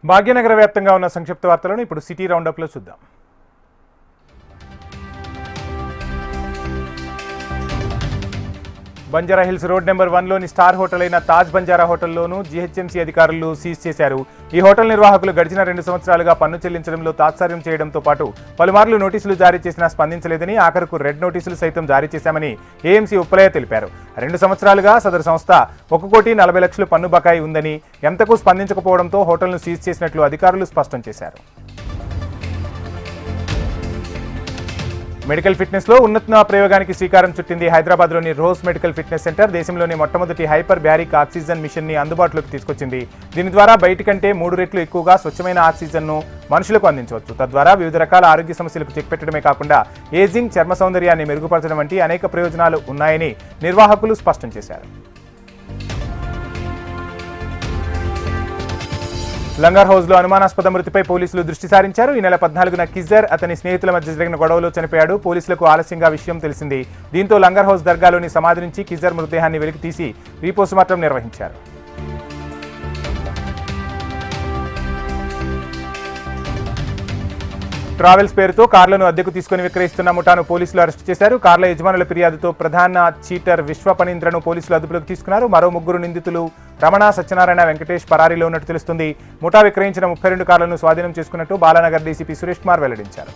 భాగ్యనగర వ్యాప్తంగా ఉన్న సంక్షిప్త వార్తలను ఇప్పుడు సిటీ రౌండప్లో చూద్దాం. బంజారాహిల్స్ రోడ్ నెంబర్ 1లోని స్టార్ హోటల్ అయిన తాజ్ బంజారా హోటల్లోనూ జీహెచ్ఎంసీ అధికారులు సీజ్ చేశారు. ఈ హోటల్ నిర్వాహకులు గడిచిన 2 సంవత్సరాలుగా పన్ను చెల్లించడంలో తాత్సార్యం చేయడంతో పాటు పలుమార్లు నోటీసులు జారీ చేసినా స్పందించలేదని, ఆఖరుకు రెడ్ నోటీసులు సైతం జారీ చేశామని ఏఎంసీ ఉప్పలయ్య తెలిపారు. 2 సంవత్సరాలుగా సదరు సంస్థ 1,40,00,000 పన్ను బకాయి ఉందని, ఎంతకు స్పందించకపోవడంతో హోటల్ను సీజ్ చేసినట్లు అధికారులు స్పష్టం చేశారు. మెడికల్ ఫిట్నెస్లో ఉన్నత ప్రయోగానికి శ్రీకారం చుట్టింది హైదరాబాద్లోని రోజ్ మెడికల్ ఫిట్నెస్ సెంటర్. దేశంలోని మొట్టమొదటి హైపర్ బ్యారిక్ ఆక్సిజన్ మిషన్ని అందుబాటులోకి తీసుకొచ్చింది. దీని ద్వారా బయటి కంటే 3 రెట్లు ఎక్కువగా స్వచ్ఛమైన ఆక్సిజన్ను మనుషులకు అందించవచ్చు. తద్వారా వివిధ రకాల ఆరోగ్య సమస్యలకు చెక్ పెట్టడమే కాకుండా ఏజింగ్, చర్మ సౌందర్యాన్ని మెరుగుపరచడం వంటి అనేక ప్రయోజనాలు ఉన్నాయని నిర్వాహకులు స్పష్టం చేశారు. లంగర్ హౌస్లో అనుమానాస్పద మృతిపై పోలీసులు దృష్టి సారించారు. ఈ నెల 14న కిజర్ అతని స్నేహితుల మధ్య జరిగిన గొడవలో చనిపోయాడు. పోలీసులకు ఆలస్యంగా విషయం తెలిసింది. దీంతో లంగర్ హౌస్ దర్గాలోని సమాధి నుంచి కిజర్ మృతదేహాన్ని వెలికి తీసి రీపోస్టుమార్టం నిర్వహించారు. ట్రావెల్స్ పేరుతో కార్లను అద్దెకు తీసుకుని విక్రయిస్తున్న ముఠాను పోలీసులు అరెస్టు చేశారు. కార్ల యజమానుల ఫిర్యాదుతో ప్రధాన చీటర్ విశ్వపనీంద్రను పోలీసులు అదుపులోకి తీసుకున్నారు. మరో 3 నిందితులు రమణ, సత్యనారాయణ, వెంకటేష్ పరారీలో ఉన్నట్టు తెలుస్తుంది. ముఠా విక్రయించిన 32 కార్లను స్వాధీనం చేసుకున్నట్టు బాలానగర్ డీసీపీ సురేష్ కుమార్ వెల్లడించారు.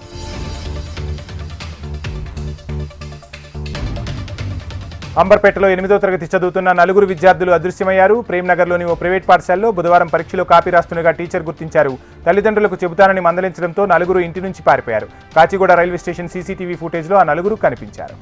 అంబర్పేటలో 8వ తరగతి చదువుతున్న 4 విద్యార్థులు అదృశ్యమయ్యారు. ప్రేమ్నగర్లోని ఓ ప్రైవేట్ పాఠశాలలో బుధవారం పరీక్షలో కాపీ రాస్తుండగా టీచర్ గుర్తించారు. తల్లిదండ్రులకు చెబుతానని మందలించడంతో 4 ఇంటి నుంచి పారిపోయారు. కాచిగూడ రైల్వే స్టేషన్ సీసీటీవీ ఫుటేజ్లో ఆ 4 కనిపించారు.